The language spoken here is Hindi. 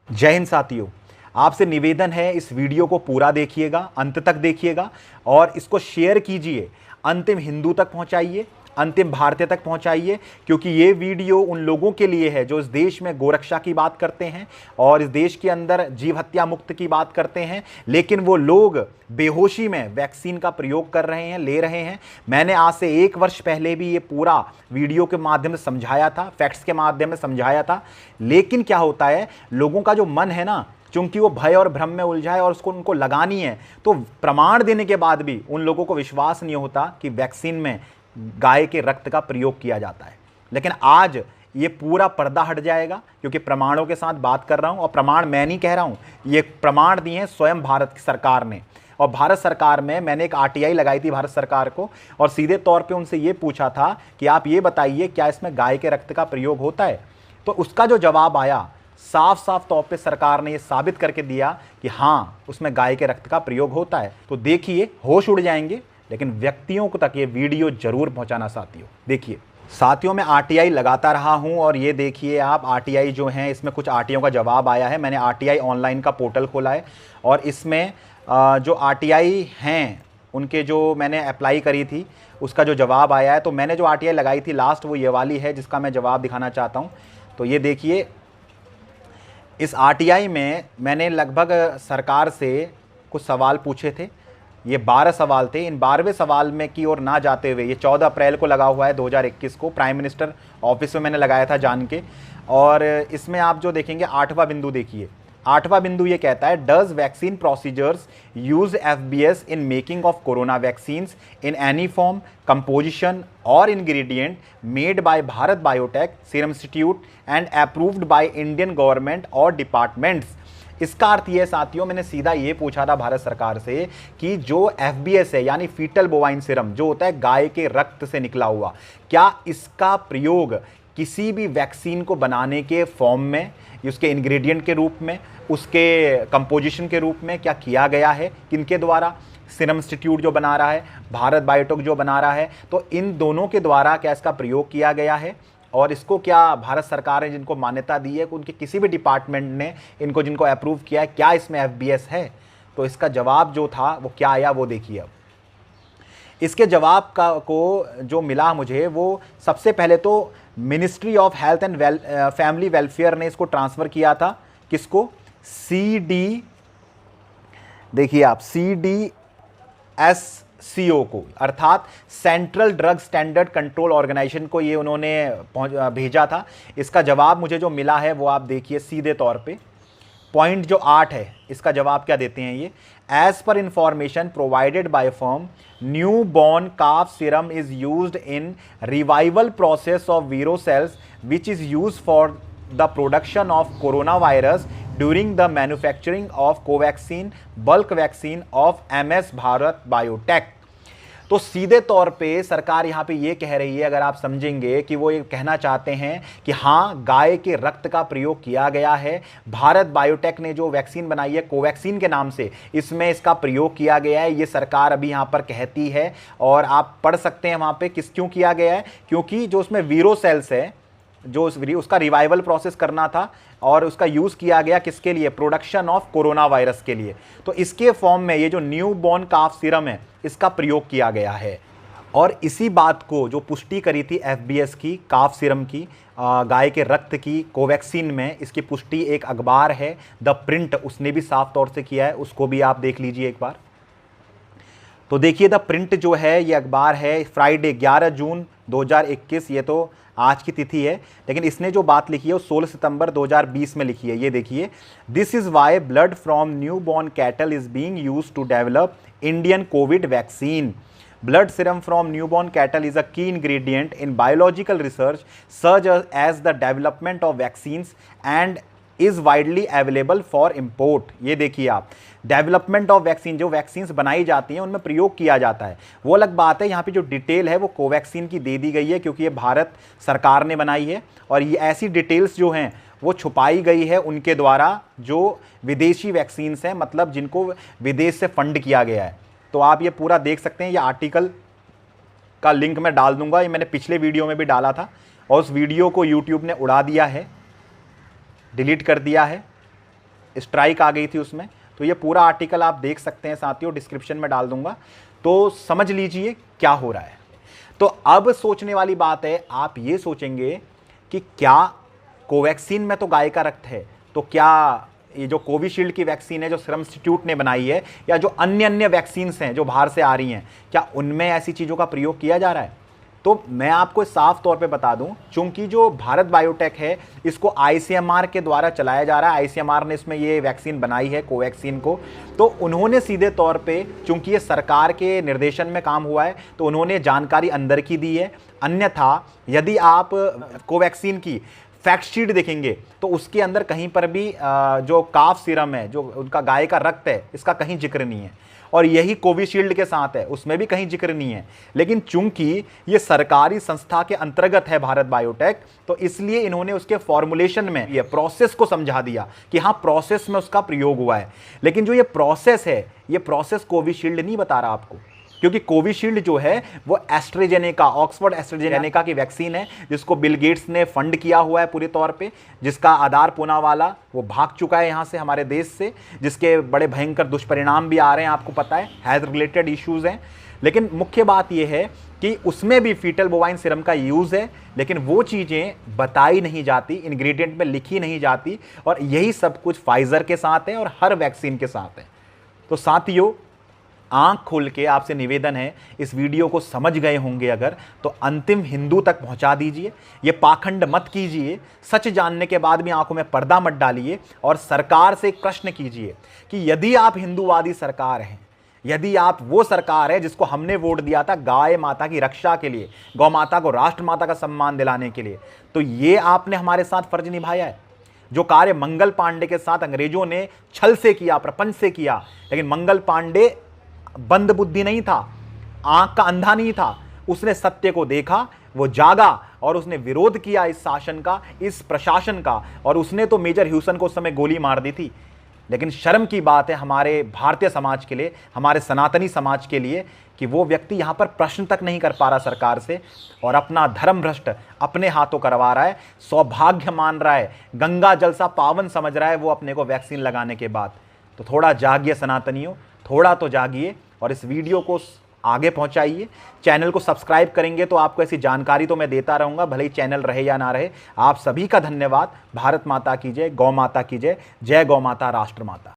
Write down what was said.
जय हिंद साथियों, आपसे निवेदन है इस वीडियो को पूरा देखिएगा, अंत तक देखिएगा और इसको शेयर कीजिए, अंतिम हिंदू तक पहुंचाइए, अंतिम भारतीय तक पहुंचाइए, क्योंकि ये वीडियो उन लोगों के लिए है जो इस देश में गोरक्षा की बात करते हैं और इस देश के अंदर जीव हत्या मुक्त की बात करते हैं, लेकिन वो लोग बेहोशी में वैक्सीन का प्रयोग कर रहे हैं, ले रहे हैं। मैंने आज से 1 वर्ष पहले भी ये पूरा वीडियो के माध्यम से समझाया था, फैक्ट्स के माध्यम से समझाया था, लेकिन क्या होता है, लोगों का जो मन है ना, चूंकि वो भय और भ्रम में उलझा है और उसको उनको लगानी है, तो प्रमाण देने के बाद भी उन लोगों को विश्वास नहीं होता कि वैक्सीन में गाय के रक्त का प्रयोग किया जाता है। लेकिन आज ये पूरा पर्दा हट जाएगा, क्योंकि प्रमाणों के साथ बात कर रहा हूं और प्रमाण मैं नहीं कह रहा हूं, ये प्रमाण दिए हैं स्वयं भारत की सरकार ने। और भारत सरकार में मैंने एक आरटीआई लगाई थी भारत सरकार को और सीधे तौर पे उनसे ये पूछा था कि आप ये बताइए क्या इसमें गाय के रक्त का प्रयोग होता है। तो उसका जो जवाब आया, साफ साफ तौर पे सरकार ने ये साबित करके दिया कि हाँ, उसमें गाय के रक्त का प्रयोग होता है। तो देखिए, होश उड़ जाएंगे, लेकिन व्यक्तियों को तक ये वीडियो जरूर पहुंचाना साथियों। देखिए साथियों, मैं आरटीआई लगाता रहा हूं और ये देखिए आप, आरटीआई जो हैं इसमें कुछ आरटीआई का जवाब आया है। मैंने आरटीआई ऑनलाइन का पोर्टल खोला है और इसमें जो आरटीआई हैं उनके जो मैंने अप्लाई करी थी उसका जो जवाब आया है। तो मैंने जो आरटीआई लगाई थी लास्ट, वो ये वाली है जिसका मैं जवाब दिखाना चाहता हूँ। तो ये देखिए, इस आरटीआई में मैंने लगभग सरकार से कुछ सवाल पूछे थे। ये 12 सवाल थे। इन 12वें सवाल में की ओर ना जाते हुए, ये 14 अप्रैल को लगा हुआ है 2021 को, प्राइम मिनिस्टर ऑफिस में मैंने लगाया था जान के। और इसमें आप जो देखेंगे 8वां बिंदु देखिए, 8वां बिंदु ये कहता है, does vaccine procedures use FBS in making of corona vaccines in any form, composition और ingredient made by Bharat Biotech Serum Institute and approved by Indian government और डिपार्टमेंट्स। इसका अर्थ ये साथियों, मैंने सीधा ये पूछा था भारत सरकार से कि जो एफबीएस है यानी फीटल बोवाइन सीरम, जो होता है गाय के रक्त से निकला हुआ, क्या इसका प्रयोग किसी भी वैक्सीन को बनाने के फॉर्म में, उसके इंग्रेडिएंट के रूप में, उसके कंपोजिशन के रूप में क्या किया गया है, किनके द्वारा? सीरम इंस्टीट्यूट जो बना रहा है, भारत बायोटेक जो बना रहा है, तो इन दोनों के द्वारा क्या इसका प्रयोग किया गया है? और इसको क्या भारत सरकार ने जिनको मान्यता दी है, उनके किसी भी डिपार्टमेंट ने इनको जिनको अप्रूव किया है, क्या इसमें एफबीएस है? तो इसका जवाब जो था वो क्या आया, वो देखिए। अब इसके जवाब को जो मिला मुझे, वो सबसे पहले तो ministry of health and family welfare ने इसको ट्रांसफ़र किया था। किसको? CD, देखिए आप, CDSCO को, अर्थात central drug standard control organization को ये उन्होंने भेजा था। इसका जवाब मुझे जो मिला है वो आप देखिए सीधे तौर पे। पॉइंट जो 8 है, इसका जवाब क्या देते हैं ये? As per information provided by firm, new born calf serum is used in revival process of vero cells which is use for the production of corona virus during the manufacturing of Covaxin bulk vaccine of MS Bharat Biotech. तो सीधे तौर पे सरकार यहाँ पे ये कह रही है, अगर आप समझेंगे, कि वो ये कहना चाहते हैं कि हाँ, गाय के रक्त का प्रयोग किया गया है। भारत बायोटेक ने जो वैक्सीन बनाई है कोवैक्सीन के नाम से, इसमें इसका प्रयोग किया गया है, ये सरकार अभी यहाँ पर कहती है। और आप पढ़ सकते हैं वहाँ पे क्यों किया गया है, क्योंकि जो उसमें वीरो सेल्स है, जो उसका रिवाइवल प्रोसेस करना था और उसका यूज़ किया गया किसके लिए? प्रोडक्शन ऑफ कोरोना वायरस के लिए। तो इसके फॉर्म में ये जो न्यू बॉर्न काफ सीरम है, इसका प्रयोग किया गया है। और इसी बात को जो पुष्टि करी थी एफबीएस की, काफ सीरम की, गाय के रक्त की, कोवैक्सीन में, इसकी पुष्टि एक अखबार है द प्रिंट, उसने भी साफ तौर से किया है। उसको भी आप देख लीजिए एक बार। तो देखिए, द प्रिंट जो है ये अखबार है, फ्राइडे 11 जून 2021, ये तो आज की तिथि है, लेकिन इसने जो बात लिखी है वो 16 सितंबर 2020 में लिखी है। ये देखिए, this is why blood from new born cattle is being used to develop Indian COVID vaccine. Blood serum from newborn cattle is a key ingredient in biological research such as the development of vaccines and is widely available for import। ये देखिए आप, डेवलपमेंट ऑफ वैक्सीन, जो वैक्सीन्स बनाई जाती हैं उनमें प्रयोग किया जाता है, वो अलग बात है। यहाँ पे जो डिटेल है वो कोवैक्सीन की दे दी गई है, क्योंकि ये भारत सरकार ने बनाई है और ये ऐसी डिटेल्स जो हैं वो छुपाई गई है उनके द्वारा जो विदेशी वैक्सीन्स हैं, मतलब जिनको विदेश से फंड किया गया है। तो आप ये पूरा देख सकते हैं, ये आर्टिकल का लिंक मैं डाल दूंगा, ये मैंने पिछले वीडियो में भी डाला था और उस वीडियो को यूट्यूब ने उड़ा दिया है, डिलीट कर दिया है। स्ट्राइक आ गई थी उसमें। तो ये पूरा आर्टिकल आप देख सकते हैं साथियों, डिस्क्रिप्शन में डाल दूंगा, तो समझ लीजिए क्या हो रहा है। तो अब सोचने वाली बात है, आप ये सोचेंगे कि क्या कोवैक्सीन में तो गाय का रक्त है, तो क्या ये जो कोविशील्ड की वैक्सीन है जो सीरम इंस्टीट्यूट ने बनाई है, या जो अन्य अन्य वैक्सीन्स हैं जो बाहर से आ रही हैं, क्या उनमें ऐसी चीज़ों का प्रयोग किया जा रहा है? तो मैं आपको साफ तौर पे बता दूं, चूंकि जो भारत बायोटेक है इसको आईसीएमआर के द्वारा चलाया जा रहा है, आईसीएमआर ने इसमें ये वैक्सीन बनाई है कोवैक्सीन को, तो उन्होंने सीधे तौर पे, चूंकि ये सरकार के निर्देशन में काम हुआ है, तो उन्होंने जानकारी अंदर की दी है। अन्यथा यदि आप कोवैक्सीन की फैक्ट शीट देखेंगे तो उसके अंदर कहीं पर भी जो काफ सीरम है, जो उनका गाय का रक्त है, इसका कहीं जिक्र नहीं है। और यही कोविशील्ड के साथ है, उसमें भी कहीं जिक्र नहीं है। लेकिन चूंकि ये सरकारी संस्था के अंतर्गत है भारत बायोटेक, तो इसलिए इन्होंने उसके फॉर्मुलेशन में ये प्रोसेस को समझा दिया कि हाँ प्रोसेस में उसका प्रयोग हुआ है। लेकिन जो ये प्रोसेस है, ये प्रोसेस कोविशील्ड नहीं बता रहा आपको, क्योंकि कोविशील्ड जो है वो एस्ट्रेजेनेका, ऑक्सफोर्ड एस्ट्रेजेनेका की वैक्सीन है, जिसको बिल गेट्स ने फंड किया हुआ है पूरे तौर पे, जिसका आधार पूनावाला वो भाग चुका है यहाँ से, हमारे देश से, जिसके बड़े भयंकर दुष्परिणाम भी आ रहे हैं, आपको पता है, हेल्थ रिलेटेड इश्यूज हैं। लेकिन मुख्य बात यह है कि उसमें भी फीटल बोवाइन सीरम का यूज़ है, लेकिन वो चीज़ें बताई नहीं जाती, इंग्रेडिएंट में लिखी नहीं जाती, और यही सब कुछ फाइजर के साथ है और हर वैक्सीन के साथ है। तो साथियों, आंख खोल के आपसे निवेदन है, इस वीडियो को समझ गए होंगे अगर, तो अंतिम हिंदू तक पहुंचा दीजिए। ये पाखंड मत कीजिए, सच जानने के बाद भी आंखों में पर्दा मत डालिए, और सरकार से एक प्रश्न कीजिए कि यदि आप हिंदूवादी सरकार हैं, यदि आप वो सरकार है जिसको हमने वोट दिया था गाय माता की रक्षा के लिए, गौ माता को राष्ट्र माता का सम्मान दिलाने के लिए, तो ये आपने हमारे साथ फर्ज निभाया है। जो कार्य मंगल पांडे के साथ अंग्रेजों ने छल से किया, प्रपंच से किया, लेकिन मंगल पांडे बंद बुद्धि नहीं था, आंख का अंधा नहीं था, उसने सत्य को देखा, वो जागा और उसने विरोध किया इस शासन का, इस प्रशासन का, और उसने तो मेजर ह्यूसन को उस समय गोली मार दी थी। लेकिन शर्म की बात है हमारे भारतीय समाज के लिए, हमारे सनातनी समाज के लिए, कि वो व्यक्ति यहाँ पर प्रश्न तक नहीं कर पा रहा सरकार से, और अपना धर्म भ्रष्ट अपने हाथों करवा रहा है, सौभाग्य मान रहा है, गंगा जल सा पावन समझ रहा है वो अपने को वैक्सीन लगाने के बाद। तो थोड़ा जागिए सनातनियों, थोड़ा तो जागिए, और इस वीडियो को आगे पहुंचाइए। चैनल को सब्सक्राइब करेंगे तो आपको ऐसी जानकारी तो मैं देता रहूंगा, भले ही चैनल रहे या ना रहे। आप सभी का धन्यवाद। भारत माता की जय, गौ माता की जय, जय गौ माता, राष्ट्र माता।